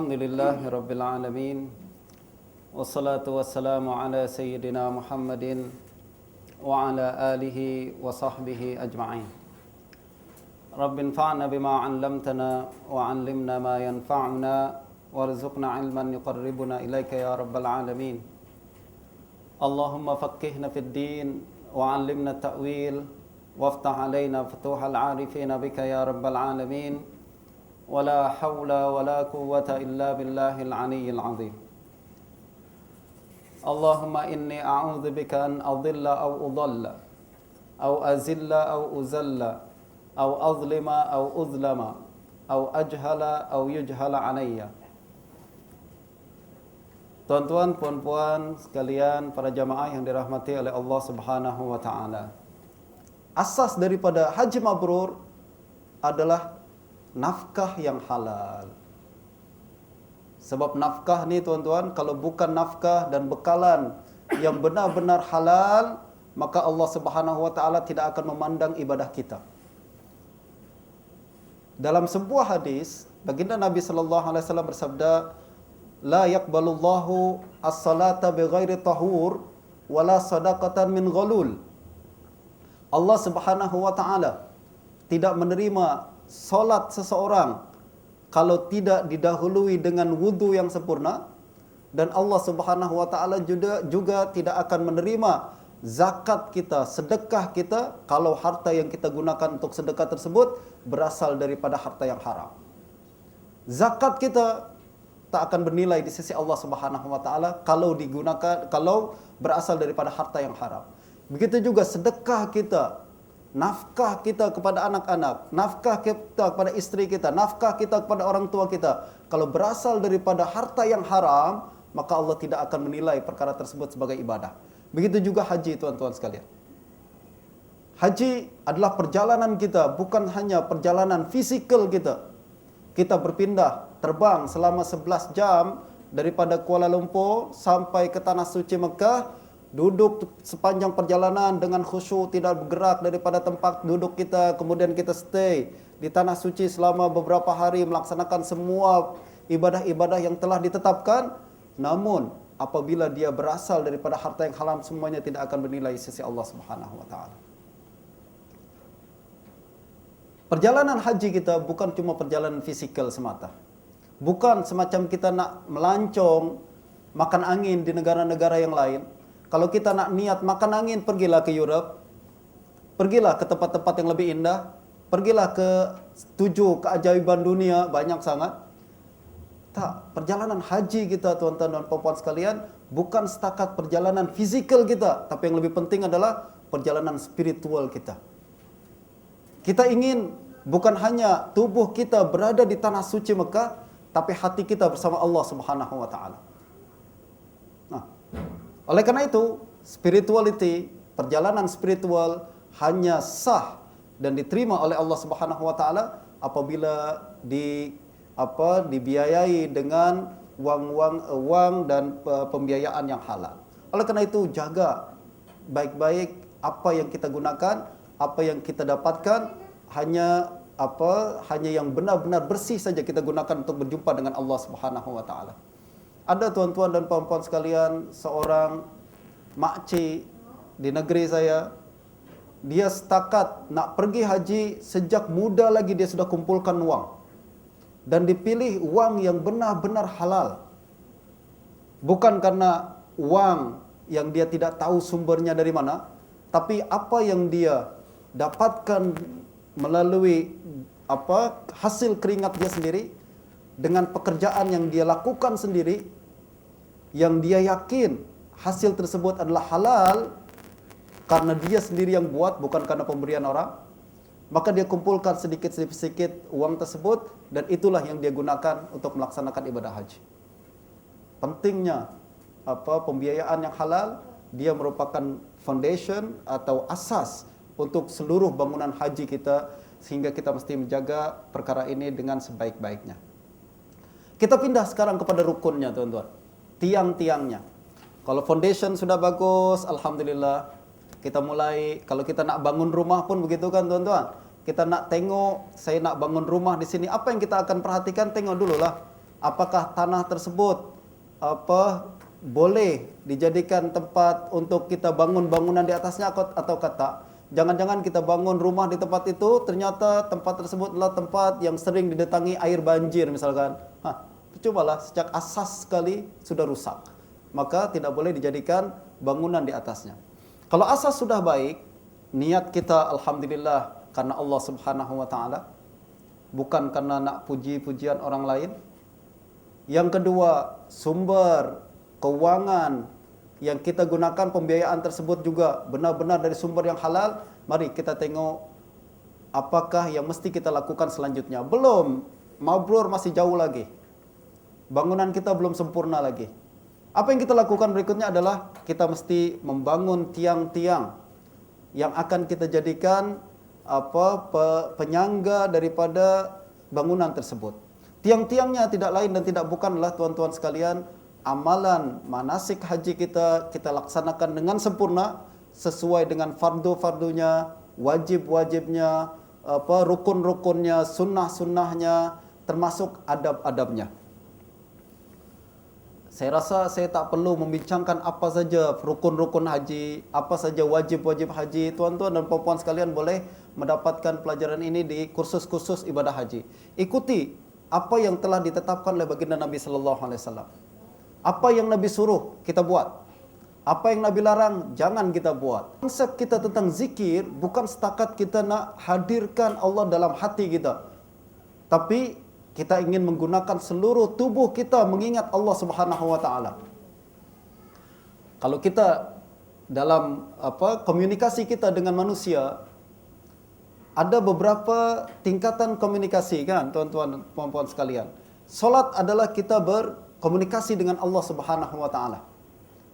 Alhamdulillahirabbil alamin. Wassalatu wassalamu ala sayyidina Muhammadin wa ala alihi wa sahbihi ajma'in. Rabbin fa'na bima 'allamtana wa 'allimna ma yanfa'una warzuqna 'ilman yuqarribuna ilaika ya rabbal alamin. Allahumma faqqihna fid din wa 'allimna at-ta'wil waftah 'alaina futuhal 'arifina bika ya rabbal alamin. ولا حول ولا قوة إلا بالله العلي العظيم. اللهم إني أعوذ بك أن أضل أو أضل أو أزل أو أزل أو أظلم أو أظلم أو أجهل أو يجهل علي. Tuan-tuan, puan-puan sekalian, para jamaah yang dirahmati oleh Allah Subhanahu wa taala. Asas daripada haji mabrur adalah nafkah yang halal. Sebab nafkah ni tuan-tuan, kalau bukan nafkah dan bekalan yang benar-benar halal, maka Allah Subhanahu wa taala tidak akan memandang ibadah kita. Dalam sebuah hadis, baginda Nabi sallallahu alaihi wasallam bersabda, "La yaqbalullahu as-salata bighairi tahur wala sadaqatan min ghalul." Allah Subhanahu wa taala tidak menerima solat seseorang kalau tidak didahului dengan wudu yang sempurna, dan Allah Subhanahu wa taala juga tidak akan menerima zakat kita, sedekah kita kalau harta yang kita gunakan untuk sedekah tersebut berasal daripada harta yang haram. Zakat kita tak akan bernilai di sisi Allah Subhanahu wa taala kalau berasal daripada harta yang haram. Begitu juga sedekah kita, nafkah kita kepada anak-anak, nafkah kita kepada istri kita, nafkah kita kepada orang tua kita, kalau berasal daripada harta yang haram, maka Allah tidak akan menilai perkara tersebut sebagai ibadah. Begitu juga haji, tuan-tuan sekalian. Haji adalah perjalanan kita, bukan hanya perjalanan fisikal kita. Kita berpindah, terbang selama 11 jam daripada Kuala Lumpur sampai ke Tanah Suci Mekah, duduk sepanjang perjalanan dengan khusyuk, tidak bergerak daripada tempat duduk kita, kemudian kita stay di Tanah Suci selama beberapa hari melaksanakan semua ibadah-ibadah yang telah ditetapkan. Namun apabila dia berasal daripada harta yang haram, semuanya tidak akan bernilai di sisi Allah Subhanahu wa taala. Perjalanan haji kita bukan cuma perjalanan fisikal semata. Bukan semacam kita nak melancong, makan angin di negara-negara yang lain. Kalau kita nak niat makan angin, pergilah ke Europe, pergilah ke tempat-tempat yang lebih indah, pergilah ke 7 keajaiban dunia, banyak sangat. Tak, perjalanan haji kita, tuan-tuan dan puan-puan sekalian, bukan setakat perjalanan fizikal kita, tapi yang lebih penting adalah perjalanan spiritual kita. Kita ingin bukan hanya tubuh kita berada di Tanah Suci Mekah, tapi hati kita bersama Allah Subhanahu wa taala. Oleh karena itu, spirituality, perjalanan spiritual hanya sah dan diterima oleh Allah Subhanahu wa taala apabila dibiayai dengan wang dan pembiayaan yang halal. Oleh karena itu, jaga baik-baik apa yang kita gunakan, apa yang kita dapatkan, hanya yang benar-benar bersih saja kita gunakan untuk berjumpa dengan Allah Subhanahu wa taala. Ada tuan-tuan dan puan-puan sekalian, seorang makcik di negeri saya, dia setakat nak pergi haji, sejak muda lagi dia sudah kumpulkan wang. Dan dipilih wang yang benar-benar halal. Bukan karena wang yang dia tidak tahu sumbernya dari mana, tapi apa yang dia dapatkan melalui hasil keringat dia sendiri, dengan pekerjaan yang dia lakukan sendiri, yang dia yakin hasil tersebut adalah halal karena dia sendiri yang buat, bukan karena pemberian orang, maka dia kumpulkan sedikit-sedikit uang tersebut, dan itulah yang dia gunakan untuk melaksanakan ibadah haji. Pentingnya pembiayaan yang halal, dia merupakan foundation atau asas untuk seluruh bangunan haji kita, sehingga kita mesti menjaga perkara ini dengan sebaik-baiknya. Kita pindah sekarang kepada rukunnya, tuan-tuan. Tiang-tiangnya. Kalau foundation sudah bagus, alhamdulillah. Kita mulai, kalau kita nak bangun rumah pun begitu kan, tuan-tuan. Kita nak tengok, saya nak bangun rumah di sini, apa yang kita akan perhatikan? Tengok dululah Apakah tanah tersebut boleh dijadikan tempat untuk kita bangun bangunan di atasnya atau kata? Jangan-jangan kita bangun rumah di tempat itu, ternyata tempat tersebut adalah tempat yang sering didatangi air banjir misalkan. Cobalah, sejak asas sekali sudah rusak. Maka tidak boleh dijadikan bangunan di atasnya. Kalau asas sudah baik, niat kita alhamdulillah karena Allah Subhanahu wa taala, bukan karena nak puji-pujian orang lain. Yang kedua, sumber keuangan yang kita gunakan pembiayaan tersebut juga benar-benar dari sumber yang halal. Mari kita tengok apakah yang mesti kita lakukan selanjutnya. Belum, mabrur masih jauh lagi. Bangunan kita belum sempurna lagi. Apa yang kita lakukan berikutnya adalah kita mesti membangun tiang-tiang yang akan kita jadikan penyangga daripada bangunan tersebut. Tiang-tiangnya tidak lain dan tidak bukanlah tuan-tuan sekalian, amalan manasik haji kita laksanakan dengan sempurna sesuai dengan fardu-fardunya, wajib-wajibnya, rukun-rukunnya, sunnah-sunnahnya, termasuk adab-adabnya. Saya rasa saya tak perlu membincangkan apa saja rukun-rukun haji, apa saja wajib-wajib haji. Tuan-tuan dan puan-puan sekalian boleh mendapatkan pelajaran ini di kursus-kursus ibadah haji. Ikuti apa yang telah ditetapkan oleh baginda Nabi sallallahu alaihi wasallam. Apa yang Nabi suruh kita buat. Apa yang Nabi larang jangan kita buat. Konsep kita tentang zikir bukan setakat kita nak hadirkan Allah dalam hati kita. Tapi kita ingin menggunakan seluruh tubuh kita mengingat Allah Subhanahu wa taala. Kalau kita dalam komunikasi kita dengan manusia, ada beberapa tingkatan komunikasi kan, tuan-tuan dan puan-puan sekalian. Salat adalah kita berkomunikasi dengan Allah Subhanahu wa taala.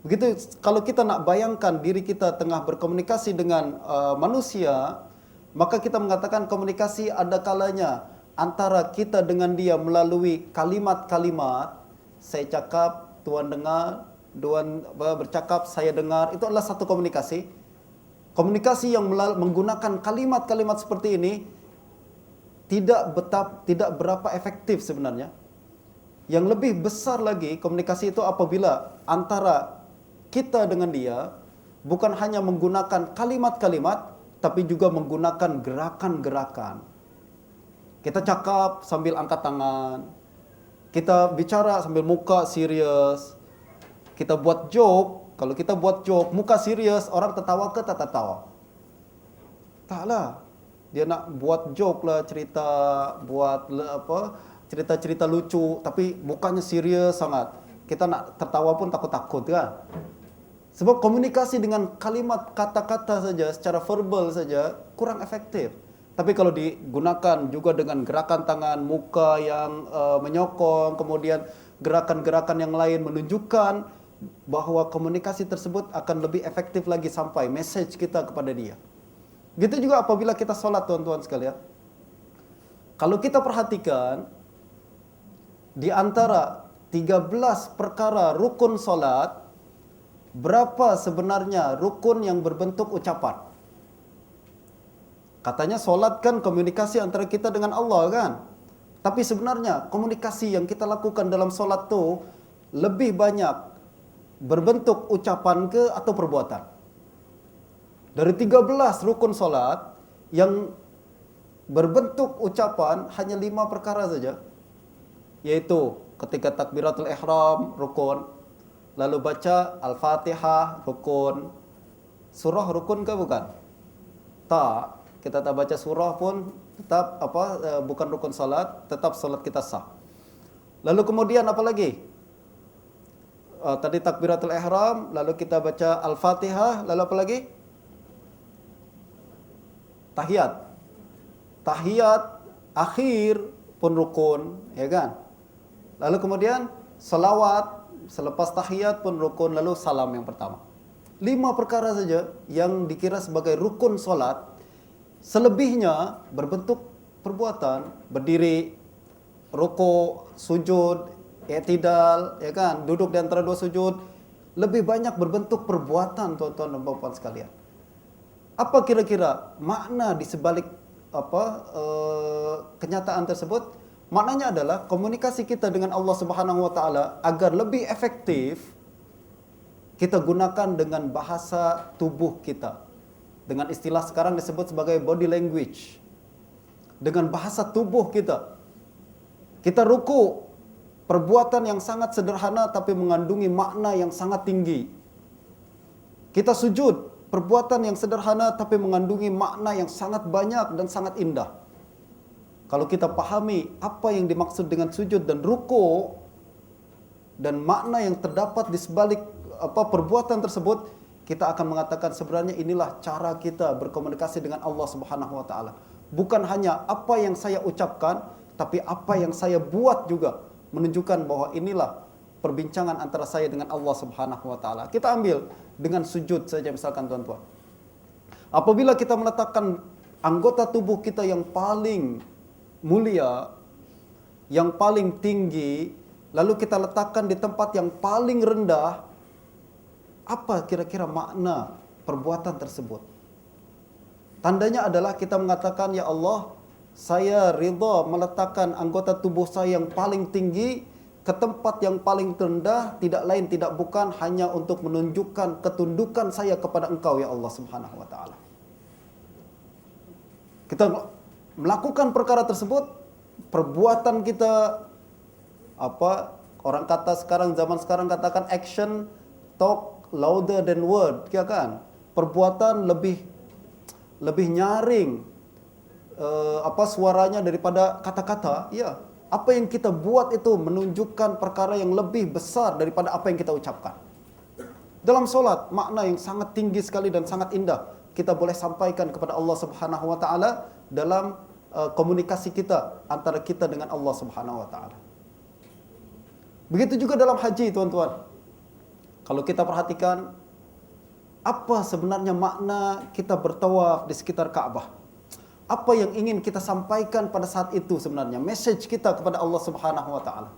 Begitu kalau kita nak bayangkan diri kita tengah berkomunikasi dengan manusia, maka kita mengatakan komunikasi ada kalanya antara kita dengan dia melalui kalimat-kalimat. Saya cakap, tuan dengar, tuan bercakap, saya dengar. Itu adalah satu komunikasi. Komunikasi yang menggunakan kalimat-kalimat seperti ini tidak berapa efektif sebenarnya. Yang lebih besar lagi komunikasi itu apabila antara kita dengan dia bukan hanya menggunakan kalimat-kalimat, tapi juga menggunakan gerakan-gerakan. Kita cakap sambil angkat tangan. Kita bicara sambil muka serius. Kita buat joke. Kalau kita buat joke, muka serius, orang tertawa ke tak tertawa? Taklah. Dia nak buat joke lah, cerita-cerita lucu, tapi mukanya serius sangat. Kita nak tertawa pun takut-takut kan? Sebab komunikasi dengan kalimat kata-kata saja, secara verbal saja, kurang efektif. Tapi kalau digunakan juga dengan gerakan tangan, muka yang menyokong, kemudian gerakan-gerakan yang lain menunjukkan bahwa komunikasi tersebut akan lebih efektif lagi sampai message kita kepada dia. Gitu juga apabila kita sholat, tuan-tuan sekalian. Kalau kita perhatikan, di antara 13 perkara rukun sholat, berapa sebenarnya rukun yang berbentuk ucapan? Katanya solat kan komunikasi antara kita dengan Allah kan. Tapi sebenarnya komunikasi yang kita lakukan dalam solat tu lebih banyak berbentuk ucapan ke atau perbuatan. Dari 13 rukun solat yang berbentuk ucapan hanya 5 perkara saja. Yaitu ketika takbiratul ihram rukun, lalu baca Al-Fatihah rukun. Surah rukun ke bukan? Tak. Kita tak baca surah pun tetap bukan rukun salat, tetap salat kita sah. Lalu kemudian apa lagi? Tadi takbiratul ihram, lalu kita baca Al-Fatihah, lalu apa lagi? Tahiyat. Tahiyat akhir pun rukun, ya kan? Lalu kemudian salawat selepas tahiyat pun rukun, lalu salam yang pertama. 5 perkara saja yang dikira sebagai rukun salat. Selebihnya berbentuk perbuatan, berdiri, rukuk, sujud, i'tidal, ya kan, duduk di antara 2 sujud, lebih banyak berbentuk perbuatan, tuan-tuan dan puan-puan sekalian. Apa kira-kira makna di sebalik kenyataan tersebut? Maknanya adalah komunikasi kita dengan Allah Subhanahu wa taala agar lebih efektif, kita gunakan dengan bahasa tubuh kita. Dengan istilah sekarang disebut sebagai body language. Dengan bahasa tubuh kita. Kita ruku, perbuatan yang sangat sederhana tapi mengandungi makna yang sangat tinggi. Kita sujud, perbuatan yang sederhana tapi mengandungi makna yang sangat banyak dan sangat indah. Kalau kita pahami apa yang dimaksud dengan sujud dan ruku dan makna yang terdapat di sebalik perbuatan tersebut, kita akan mengatakan sebenarnya inilah cara kita berkomunikasi dengan Allah Subhanahu wa taala. Bukan hanya apa yang saya ucapkan, tapi apa yang saya buat juga menunjukkan bahwa inilah perbincangan antara saya dengan Allah Subhanahu wa taala. Kita ambil dengan sujud saja misalkan tuan-tuan. Apabila kita meletakkan anggota tubuh kita yang paling mulia, yang paling tinggi, lalu kita letakkan di tempat yang paling rendah, apa kira-kira makna perbuatan tersebut? Tandanya adalah kita mengatakan, ya Allah, saya ridha meletakkan anggota tubuh saya yang paling tinggi ke tempat yang paling rendah, tidak lain tidak bukan hanya untuk menunjukkan ketundukan saya kepada Engkau ya Allah Subhanahu wa taala. Kita melakukan perkara tersebut, perbuatan kita orang kata sekarang, zaman sekarang katakan action talk louder than word, ya kan? Perbuatan lebih nyaring suaranya daripada kata-kata, ya. Apa yang kita buat itu menunjukkan perkara yang lebih besar daripada apa yang kita ucapkan. Dalam solat, makna yang sangat tinggi sekali dan sangat indah kita boleh sampaikan kepada Allah Subhanahu wa taala dalam komunikasi kita antara kita dengan Allah Subhanahu wa taala. Begitu juga dalam haji, tuan-tuan. Kalau kita perhatikan apa sebenarnya makna kita bertawaf di sekitar Ka'bah? Apa yang ingin kita sampaikan pada saat itu sebenarnya? Message kita kepada Allah Subhanahu wa taala.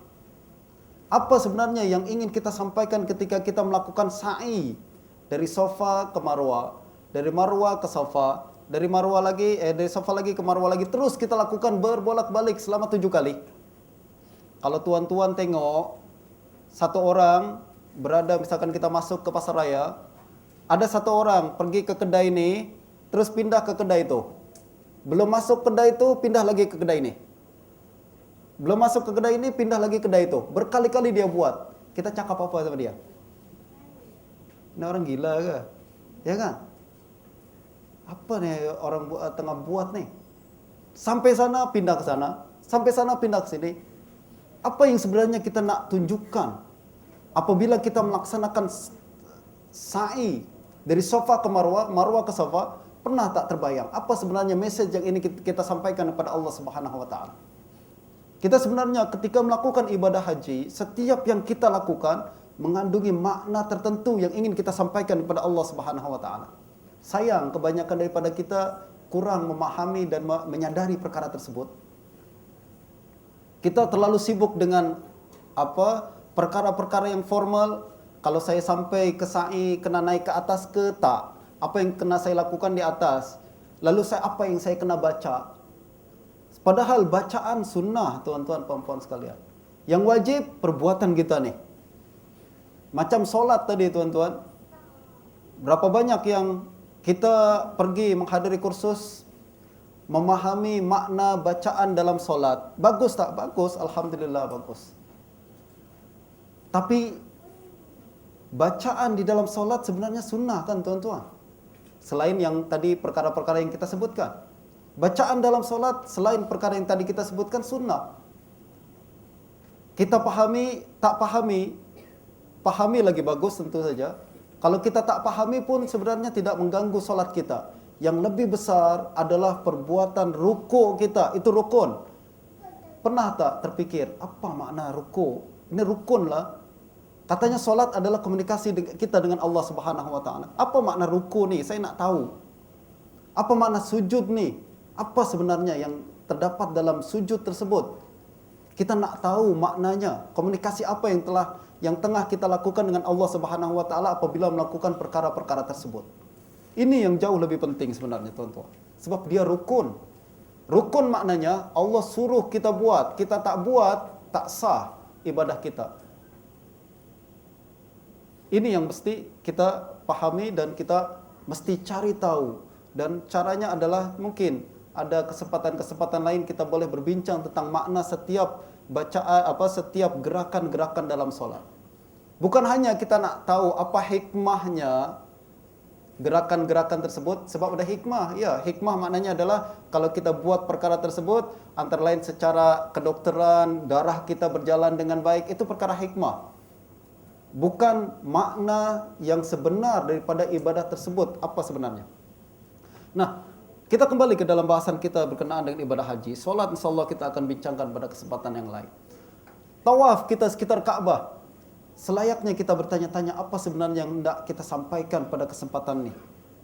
Apa sebenarnya yang ingin kita sampaikan ketika kita melakukan sa'i dari Safa ke Marwah, dari Marwah ke Safa, dari Marwah lagi dari Safa lagi ke Marwah lagi, terus kita lakukan berbolak-balik selama 7 kali. Kalau tuan-tuan tengok satu orang berada, misalkan kita masuk ke pasar raya, ada satu orang pergi ke kedai ini, terus pindah ke kedai itu. Belum masuk kedai itu, pindah lagi ke kedai ini. Belum masuk ke kedai ini, pindah lagi ke kedai itu. Berkali-kali dia buat. Kita cakap apa sama dia? Ini orang gila ke? Ya kan? Apa nih orang tengah buat nih? Sampai sana, pindah ke sana. Sampai sana, pindah ke sini. Apa yang sebenarnya kita nak tunjukkan? Apabila kita melaksanakan sa'i dari Safa ke Marwah, Marwah ke Safa, pernah tak terbayang apa sebenarnya message yang ini kita sampaikan kepada Allah Subhanahu wa taala? Kita sebenarnya ketika melakukan ibadah haji, setiap yang kita lakukan mengandungi makna tertentu yang ingin kita sampaikan kepada Allah Subhanahu wa taala. Sayang kebanyakan daripada kita kurang memahami dan menyadari perkara tersebut. Kita terlalu sibuk dengan perkara-perkara yang formal. Kalau saya sampai ke sa'i kena naik ke atas ke tak? Apa yang kena saya lakukan di atas? Lalu apa yang saya kena baca? Padahal bacaan sunnah, tuan-tuan, puan-puan sekalian. Yang wajib perbuatan kita nih. Macam solat tadi, tuan-tuan. Berapa banyak yang kita pergi menghadiri kursus memahami makna bacaan dalam solat. Bagus tak? Bagus, alhamdulillah bagus. Tapi bacaan di dalam solat sebenarnya sunnah kan, tuan-tuan? Selain yang tadi perkara-perkara yang kita sebutkan, bacaan dalam solat selain perkara yang tadi kita sebutkan sunnah. Kita pahami, tak pahami, pahami lagi bagus tentu saja. Kalau kita tak pahami pun sebenarnya tidak mengganggu solat kita. Yang lebih besar adalah perbuatan ruku kita, itu rukun. Pernah tak terpikir apa makna ruku? Ini rukun lah. Katanya solat adalah komunikasi kita dengan Allah Subhanahu wa taala. Apa makna ruku nih? Saya nak tahu. Apa makna sujud nih? Apa sebenarnya yang terdapat dalam sujud tersebut? Kita nak tahu maknanya. Komunikasi apa yang tengah kita lakukan dengan Allah Subhanahu wa taala apabila melakukan perkara-perkara tersebut. Ini yang jauh lebih penting sebenarnya, tuan-tuan. Sebab dia rukun. Rukun maknanya Allah suruh kita buat, kita tak buat, tak sah ibadah kita. Ini yang mesti kita pahami dan kita mesti cari tahu. Dan caranya adalah mungkin ada kesempatan-kesempatan lain kita boleh berbincang tentang makna setiap bacaan, setiap gerakan-gerakan dalam solat. Bukan hanya kita nak tahu apa hikmahnya gerakan-gerakan tersebut, sebab ada hikmah. Ya, hikmah maknanya adalah kalau kita buat perkara tersebut, antara lain secara kedokteran, darah kita berjalan dengan baik, itu perkara hikmah. Bukan makna yang sebenar daripada ibadah tersebut, apa sebenarnya. Nah, kita kembali ke dalam bahasan kita berkenaan dengan ibadah haji. Solat insyaAllah kita akan bincangkan pada kesempatan yang lain. Tawaf kita sekitar Ka'bah. Selayaknya kita bertanya-tanya apa sebenarnya yang hendak kita sampaikan pada kesempatan ini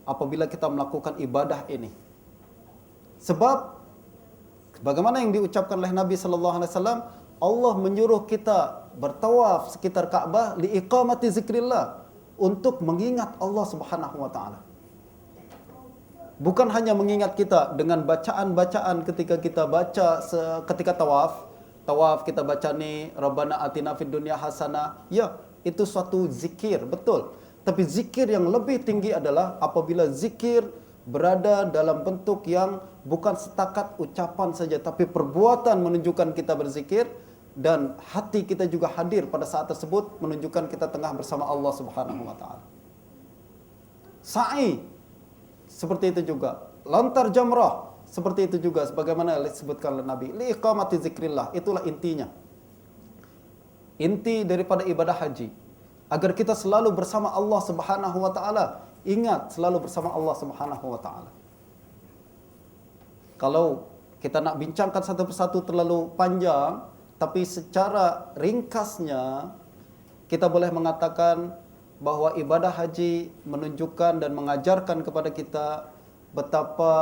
apabila kita melakukan ibadah ini. Sebab bagaimana yang diucapkan oleh Nabi sallallahu alaihi wasallam, Allah menyuruh kita bertawaf sekitar Ka'bah liiqamati zikrillah, untuk mengingat Allah Subhanahu wa taala. Bukan hanya mengingat kita dengan bacaan-bacaan ketika kita baca ketika tawaf. Tawaf kita baca ni Rabbana atina fid dunya hasanah. Ya, itu suatu zikir, betul. Tapi zikir yang lebih tinggi adalah apabila zikir berada dalam bentuk yang bukan setakat ucapan saja, tapi perbuatan menunjukkan kita berzikir, dan hati kita juga hadir pada saat tersebut menunjukkan kita tengah bersama Allah Subhanahu wa taala. Sa'i seperti itu juga. Lontar jamrah seperti itu juga, sebagaimana disebutkan oleh Nabi. Liiqamati zikrillah, itulah intinya. Inti daripada ibadah haji, agar kita selalu bersama Allah Subhanahu wa taala. Ingat, selalu bersama Allah Subhanahu wa taala. Kalau kita nak bincangkan satu persatu terlalu panjang, tapi secara ringkasnya kita boleh mengatakan bahwa ibadah haji menunjukkan dan mengajarkan kepada kita betapa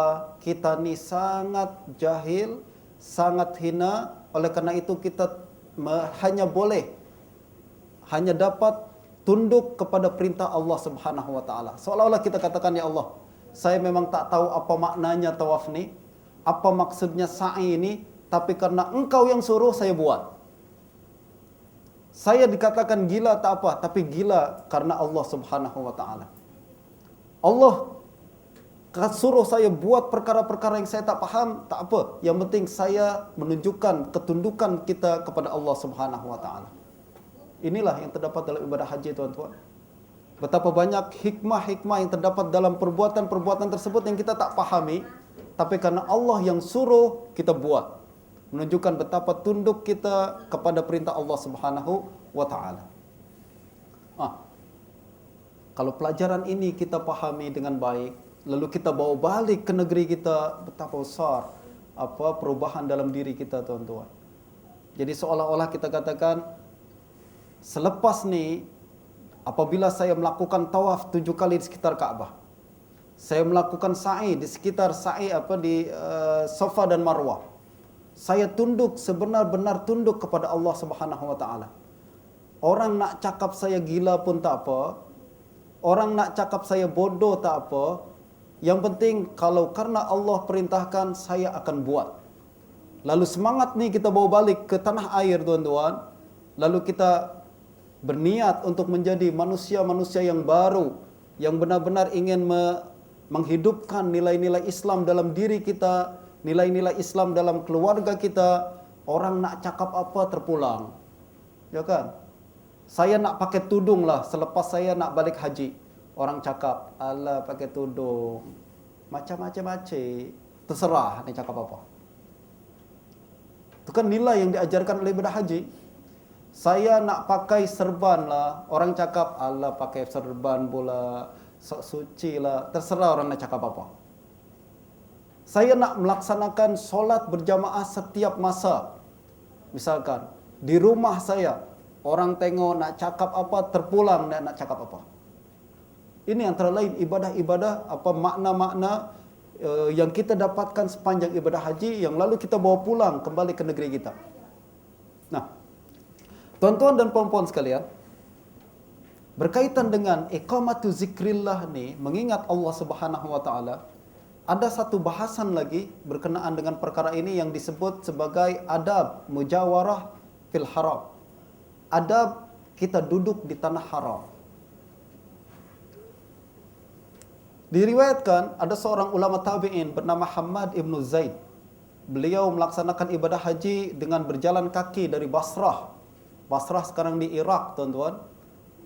kita ni sangat jahil, sangat hina. Oleh kerana itu kita hanya dapat tunduk kepada perintah Allah Subhanahu wa taala. Seolah-olah kita katakan, ya Allah, saya memang tak tahu apa maknanya tawaf ni, apa maksudnya sa'i ini, tapi karena Engkau yang suruh saya buat. Saya dikatakan gila tak apa, tapi gila karena Allah Subhanahu wa taala. Allah suruh saya buat perkara-perkara yang saya tak faham, tak apa. Yang penting saya menunjukkan ketundukan kita kepada Allah Subhanahu wa taala. Inilah yang terdapat dalam ibadah haji, tuan-tuan. Betapa banyak hikmah-hikmah yang terdapat dalam perbuatan-perbuatan tersebut yang kita tak fahami, tapi karena Allah yang suruh kita buat. Menunjukkan betapa tunduk kita kepada perintah Allah Subhanahu wa taala. Kalau pelajaran ini kita pahami dengan baik, lalu kita bawa balik ke negeri kita, betapa besar perubahan dalam diri kita, tuan-tuan. Jadi seolah-olah kita katakan, selepas ni apabila saya melakukan tawaf 7 kali di sekitar Ka'bah, saya melakukan sa'i di sekitar di Safa dan Marwah, saya tunduk, sebenar-benar tunduk kepada Allah Subhanahu wa taala. Orang nak cakap saya gila pun tak apa, orang nak cakap saya bodoh tak apa. Yang penting kalau karena Allah perintahkan, saya akan buat. Lalu semangat ni kita bawa balik ke tanah air, tuan-tuan. Lalu kita berniat untuk menjadi manusia-manusia yang baru, yang benar-benar ingin menghidupkan nilai-nilai Islam dalam diri kita, nilai-nilai Islam dalam keluarga kita. Orang nak cakap apa terpulang, ya kan? Saya nak pakai tudung lah selepas saya nak balik haji. Orang cakap, alah pakai tudung, macam-macam, terserah ni cakap apa. Itu kan nilai yang diajarkan oleh ibadah haji. Saya nak pakai serban lah, orang cakap, alah pakai serban pula, sok suci lah, terserah orang nak cakap apa. Saya nak melaksanakan solat berjamaah setiap masa. Misalkan, di rumah saya, orang tengok nak cakap apa, terpulang nak cakap apa. Ini antara lain ibadah-ibadah, makna-makna yang kita dapatkan sepanjang ibadah haji, yang lalu kita bawa pulang kembali ke negeri kita. Nah, tuan-tuan dan puan-puan sekalian, berkaitan dengan iqamatu zikrillah ni, mengingat Allah Subhanahu wa taala, ada satu bahasan lagi berkenaan dengan perkara ini yang disebut sebagai adab mujawarah fil haram. Adab kita duduk di tanah haram. Diriwayatkan ada seorang ulama tabi'in bernama Hammad ibn Zaid. Beliau melaksanakan ibadah haji dengan berjalan kaki dari Basrah. Basrah sekarang di Iraq, tuan-tuan.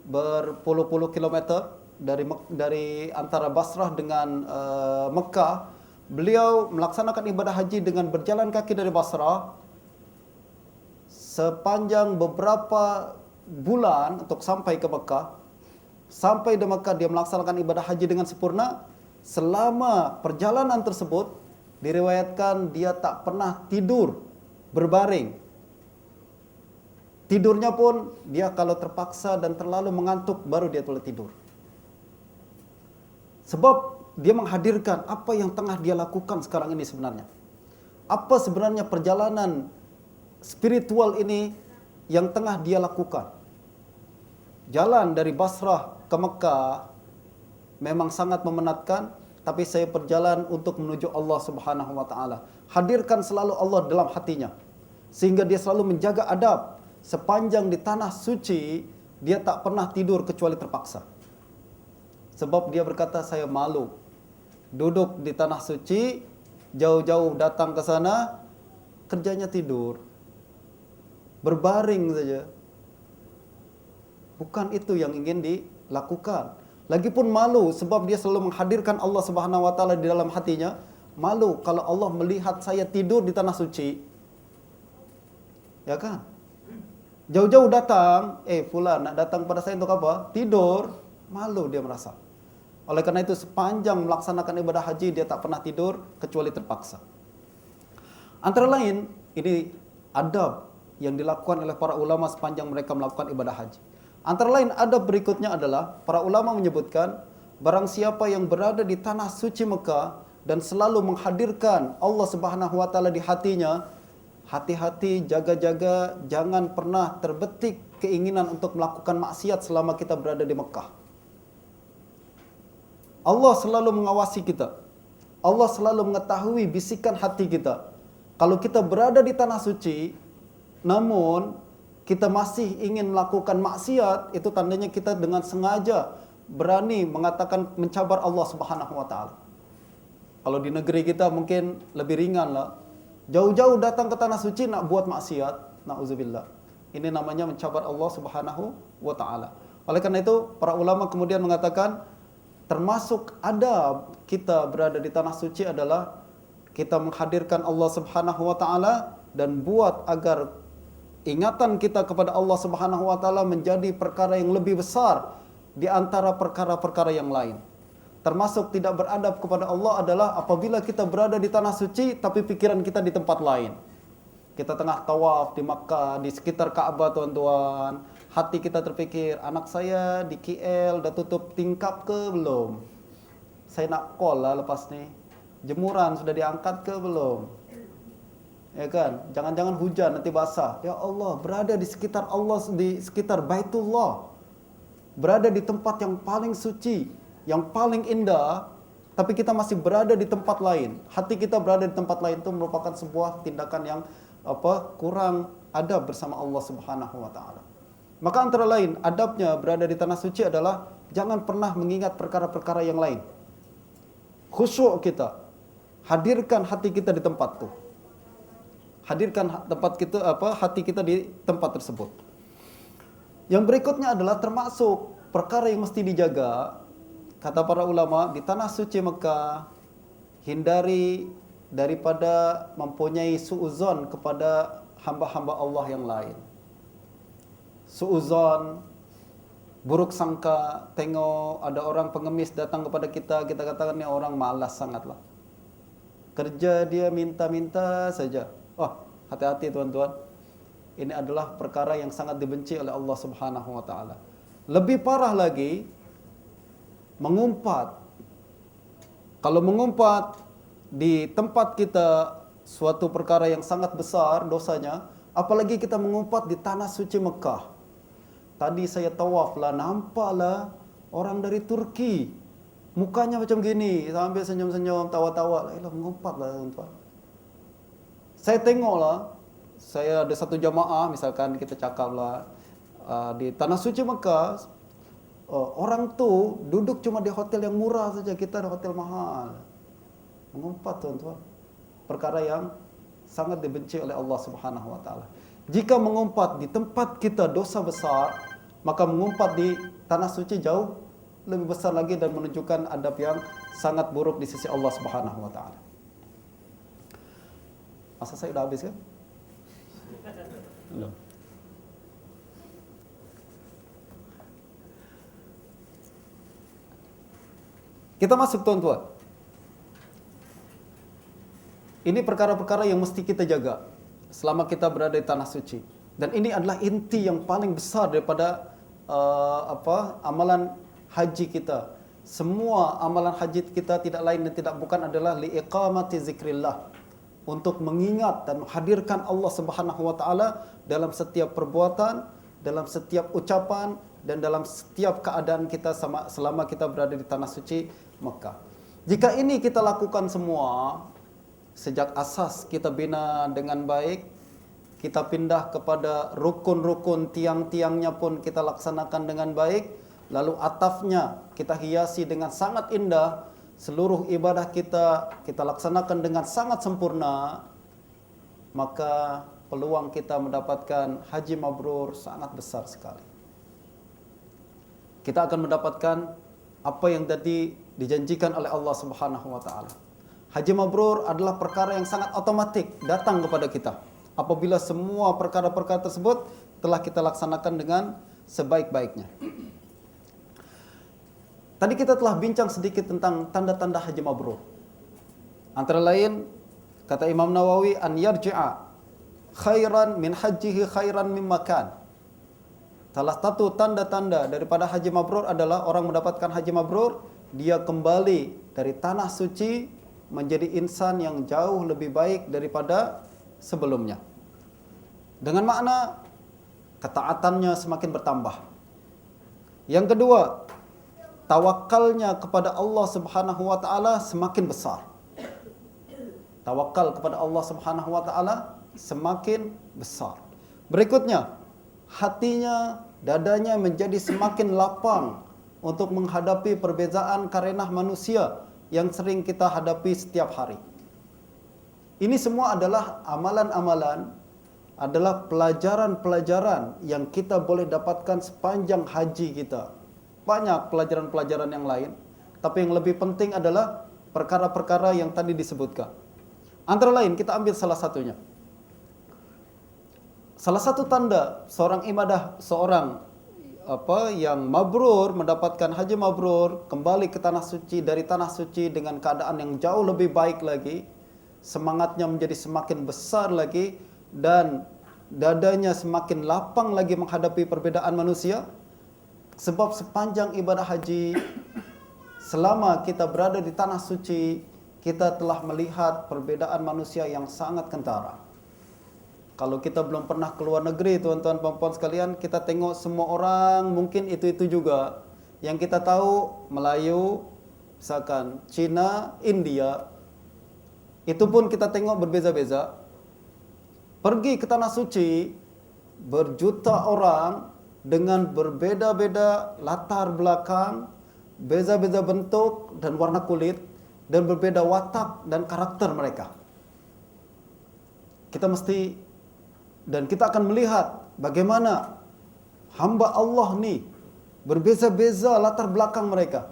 Berpuluh-puluh kilometer dari antara Basrah dengan Mekah. Beliau melaksanakan ibadah haji dengan berjalan kaki dari Basrah sepanjang beberapa bulan untuk sampai ke Mekah. Sampai di Mekah dia melaksanakan ibadah haji dengan sempurna. Selama perjalanan tersebut diriwayatkan dia tak pernah tidur berbaring. Tidurnya pun dia kalau terpaksa dan terlalu mengantuk baru dia boleh tidur. Sebab dia menghadirkan apa yang tengah dia lakukan sekarang ini sebenarnya. Apa sebenarnya perjalanan spiritual ini yang tengah dia lakukan. Jalan dari Basrah ke Mekah memang sangat memenatkan, tapi saya berjalan untuk menuju Allah Subhanahu wa taala. Hadirkan selalu Allah dalam hatinya. Sehingga dia selalu menjaga adab. Sepanjang di tanah suci, dia tak pernah tidur kecuali terpaksa. Sebab dia berkata, saya malu duduk di tanah suci, jauh-jauh datang ke sana, kerjanya tidur. Berbaring saja. Bukan itu yang ingin dilakukan. Lagipun malu sebab dia selalu menghadirkan Allah Subhanahu wa taala di dalam hatinya. Malu kalau Allah melihat saya tidur di tanah suci. Ya kan? Jauh-jauh datang, fulan nak datang pada saya untuk apa? Tidur. Malu dia merasa. Oleh karena itu sepanjang melaksanakan ibadah haji dia tak pernah tidur kecuali terpaksa. Antara lain, ini adab yang dilakukan oleh para ulama sepanjang mereka melakukan ibadah haji. Antara lain adab berikutnya adalah para ulama menyebutkan barang siapa yang berada di tanah suci Mekah dan selalu menghadirkan Allah Subhanahu wa taala di hatinya, hati-hati, jaga-jaga, jangan pernah terbetik keinginan untuk melakukan maksiat selama kita berada di Mekah. Allah selalu mengawasi kita. Allah selalu mengetahui bisikan hati kita. Kalau kita berada di tanah suci, namun kita masih ingin melakukan maksiat, itu tandanya kita dengan sengaja berani mengatakan mencabar Allah Subhanahu wa taala. Kalau di negeri kita mungkin lebih ringan lah. Jauh-jauh datang ke tanah suci nak buat maksiat, na'udzubillah. Ini namanya mencabar Allah Subhanahu wa taala. Oleh karena itu, para ulama kemudian mengatakan termasuk adab kita berada di tanah suci adalah kita menghadirkan Allah Subhanahu wa taala dan buat agar ingatan kita kepada Allah Subhanahu wa taala menjadi perkara yang lebih besar di antara perkara-perkara yang lain. Termasuk tidak beradab kepada Allah adalah apabila kita berada di tanah suci tapi pikiran kita di tempat lain. Kita tengah tawaf di Makkah, di sekitar Ka'bah, tuan-tuan. Hati kita terpikir, anak saya di KL dah tutup tingkap ke belum? Saya nak call lah lepas ni. Jemuran sudah diangkat ke belum? Ya kan? Jangan-jangan hujan nanti basah. Ya Allah, berada di sekitar Allah, di sekitar Baitullah. Berada di tempat yang paling suci, yang paling indah, tapi kita masih berada di tempat lain. Hati kita berada di tempat lain itu merupakan sebuah tindakan yang kurang adab bersama Allah Subhanahu wa taala. Maka antara lain adabnya berada di tanah suci adalah jangan pernah mengingat perkara-perkara yang lain. Khusyuk kita. Hadirkan hati kita di tempat itu. Hadirkan hati kita di tempat tersebut. Yang berikutnya adalah termasuk perkara yang mesti dijaga. Kata para ulama, di tanah suci Mekah, hindari daripada mempunyai suuzon kepada hamba-hamba Allah yang lain. Suuzon, buruk sangka, tengok ada orang pengemis datang kepada kita, kita katakan ni orang malas sangatlah. Kerja dia minta-minta saja. Oh, hati-hati tuan-tuan. Ini adalah perkara yang sangat dibenci oleh Allah Subhanahu wa taala. Lebih parah lagi, mengumpat. Kalau mengumpat di tempat kita suatu perkara yang sangat besar dosanya, apalagi kita mengumpat di tanah suci Mekah. Tadi saya tawaf lah, nampaklah orang dari Turki Mukanya macam gini, sambil senyum-senyum, tawa-tawa. Lah, mengumpat lah tuan-tuan. Saya tengoklah, saya ada satu jamaah, misalkan kita cakap lah, di Tanah Suci Mekah, orang tu duduk cuma di hotel yang murah saja, kita di hotel mahal. Mengumpat tuan-tuan. Perkara yang sangat dibenci oleh Allah Subhanahu wa taala. Jika mengumpat di tempat kita dosa besar, maka mengumpat di tanah suci jauh lebih besar lagi dan menunjukkan adab yang sangat buruk di sisi Allah Subhanahu wa taala. Masa saya sudah habis kan? Belum. Kita masuk tuan-tuan. Ini perkara-perkara yang mesti kita jaga selama kita berada di tanah suci. Dan ini adalah inti yang paling besar daripada amalan haji kita. Semua amalan haji kita tidak lain dan tidak bukan adalah liiqamati zikrillah, untuk mengingat dan menghadirkan Allah Subhanahu wa taala dalam setiap perbuatan, dalam setiap ucapan dan dalam setiap keadaan kita selama kita berada di tanah suci Mekah. Jika ini kita lakukan semua, sejak asas kita bina dengan baik, kita pindah kepada rukun-rukun, tiang-tiangnya pun kita laksanakan dengan baik, lalu atapnya kita hiasi dengan sangat indah, seluruh ibadah kita laksanakan dengan sangat sempurna, maka peluang kita mendapatkan haji mabrur sangat besar sekali. Kita akan mendapatkan apa yang tadi dijanjikan oleh Allah Subhanahu wa taala. Haji mabrur adalah perkara yang sangat otomatis datang kepada kita apabila semua perkara-perkara tersebut telah kita laksanakan dengan sebaik-baiknya. Tadi kita telah bincang sedikit tentang tanda-tanda haji mabrur. Antara lain, kata Imam Nawawi, an yarji'a khairan min hajjihi khairan min makan. Salah satu tanda-tanda daripada haji mabrur adalah orang mendapatkan haji mabrur, dia kembali dari tanah suci menjadi insan yang jauh lebih baik daripada sebelumnya. Dengan makna ketaatannya semakin bertambah. Yang kedua, tawakalnya kepada Allah Subhanahu wa taala semakin besar. Tawakal kepada Allah Subhanahu wa taala semakin besar. Berikutnya, hatinya, dadanya menjadi semakin lapang untuk menghadapi perbezaan karenah manusia yang sering kita hadapi setiap hari. Ini semua adalah amalan-amalan, adalah pelajaran-pelajaran yang kita boleh dapatkan sepanjang haji kita. Banyak pelajaran-pelajaran yang lain, tapi yang lebih penting adalah perkara-perkara yang tadi disebutkan. Antara lain, kita ambil salah satunya. Salah satu tanda seorang yang mabrur, mendapatkan haji mabrur, kembali ke tanah suci, dari tanah suci dengan keadaan yang jauh lebih baik lagi, semangatnya menjadi semakin besar lagi, dan dadanya semakin lapang lagi menghadapi perbedaan manusia. Sebab sepanjang ibadah haji, selama kita berada di tanah suci, kita telah melihat perbedaan manusia yang sangat kentara. Kalau kita belum pernah keluar negeri, tuan-tuan puan-puan sekalian, kita tengok semua orang mungkin itu-itu juga. Yang kita tahu Melayu, misalkan Cina, India, itu pun kita tengok berbeza-beza. Pergi ke tanah suci, berjuta orang dengan berbeda-beda latar belakang, beza-beza bentuk dan warna kulit, dan berbeda watak dan karakter mereka. Kita akan melihat bagaimana hamba Allah ni berbeza-beza latar belakang mereka.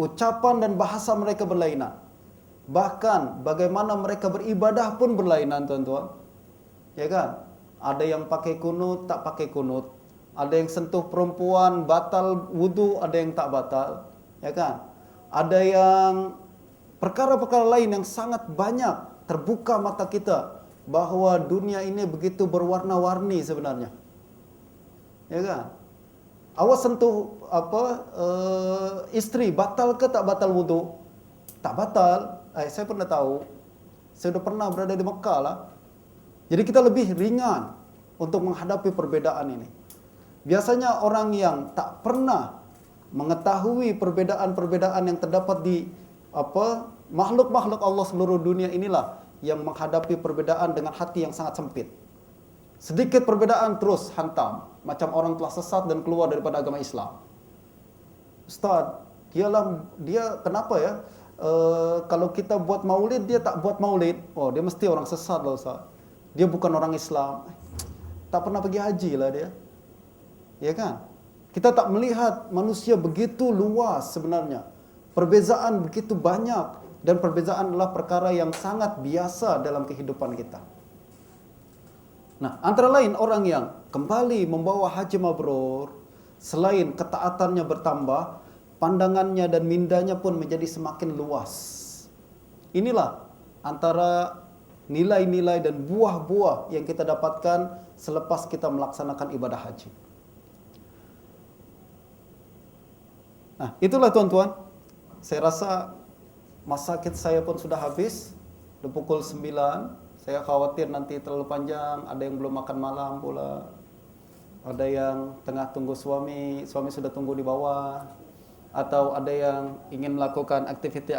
Ucapan dan bahasa mereka berlainan. Bahkan bagaimana mereka beribadah pun berlainan, tuan-tuan. Ya kan? Ada yang pakai kunut, tak pakai kunut. Ada yang sentuh perempuan batal wudu, ada yang tak batal. Ya kan? Ada yang perkara-perkara lain yang sangat banyak terbuka mata kita bahawa dunia ini begitu berwarna-warni sebenarnya. Ya kan? Awak sentuh isteri, batal ke tak batal wudu? Tak batal. Saya pernah tahu. Saya sudah pernah berada di Mekah lah. Jadi kita lebih ringan untuk menghadapi perbedaan ini. Biasanya orang yang tak pernah mengetahui perbedaan-perbedaan yang terdapat di makhluk-makhluk Allah seluruh dunia inilah yang menghadapi perbedaan dengan hati yang sangat sempit. Sedikit perbedaan terus hantam, macam orang telah sesat dan keluar daripada agama Islam. Ustaz, dia kenapa ya? Kalau kita buat maulid, dia tak buat maulid. Oh, dia mesti orang sesat lah Ustaz. Dia bukan orang Islam. Tak pernah pergi haji lah dia. Ya kan? Kita tak melihat manusia begitu luas sebenarnya. Perbezaan begitu banyak. Dan perbezaan adalah perkara yang sangat biasa dalam kehidupan kita. Nah, antara lain orang yang kembali membawa haji mabrur, selain ketaatannya bertambah, pandangannya dan mindanya pun menjadi semakin luas. Inilah antara nilai-nilai dan buah-buah yang kita dapatkan selepas kita melaksanakan ibadah haji. Nah, itulah tuan-tuan. Saya rasa masa saya pun sudah habis. Sudah pukul 9. Saya khawatir nanti terlalu panjang. Ada yang belum makan malam pula. Ada yang tengah tunggu suami sudah tunggu di bawah. Atau ada yang ingin melakukan aktiviti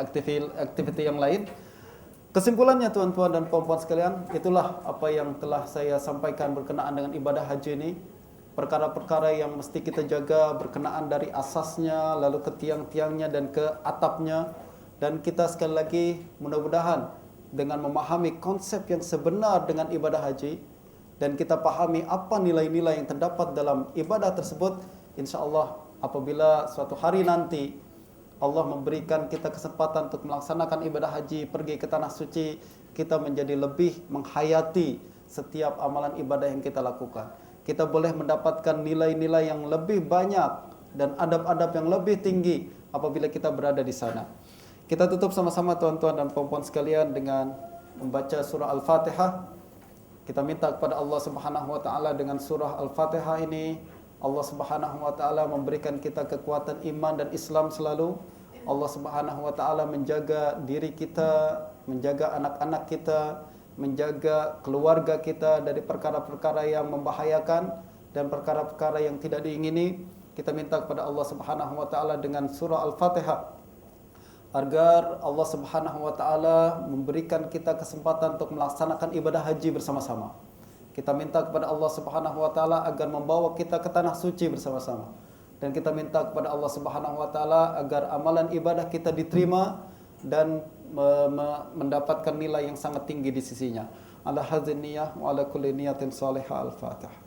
yang lain. Kesimpulannya tuan-tuan dan puan-puan sekalian, itulah apa yang telah saya sampaikan berkenaan dengan ibadah haji ini. Perkara-perkara yang mesti kita jaga berkenaan dari asasnya, lalu ke tiang-tiangnya dan ke atapnya. Dan kita sekali lagi mudah-mudahan dengan memahami konsep yang sebenar dengan ibadah haji, dan kita pahami apa nilai-nilai yang terdapat dalam ibadah tersebut, insya-Allah apabila suatu hari nanti Allah memberikan kita kesempatan untuk melaksanakan ibadah haji, pergi ke tanah suci, kita menjadi lebih menghayati setiap amalan ibadah yang kita lakukan. Kita boleh mendapatkan nilai-nilai yang lebih banyak dan adab-adab yang lebih tinggi apabila kita berada di sana. Kita tutup sama-sama tuan-tuan dan puan-puan sekalian dengan membaca surah Al-Fatihah. Kita minta kepada Allah Subhanahu wa taala dengan surah Al-Fatihah ini, Allah Subhanahu wa taala memberikan kita kekuatan iman dan Islam selalu. Allah Subhanahu wa taala menjaga diri kita, menjaga anak-anak kita, menjaga keluarga kita dari perkara-perkara yang membahayakan dan perkara-perkara yang tidak diingini. Kita minta kepada Allah Subhanahu wa taala dengan surah Al-Fatihah agar Allah Subhanahu wa taala memberikan kita kesempatan untuk melaksanakan ibadah haji bersama-sama. Kita minta kepada Allah Subhanahu wa taala agar membawa kita ke tanah suci bersama-sama. Dan kita minta kepada Allah Subhanahu wa taala agar amalan ibadah kita diterima dan mendapatkan nilai yang sangat tinggi di sisinya. Ala hadzal niyah wa ala kulli niyatin salihah. Al-Fatihah.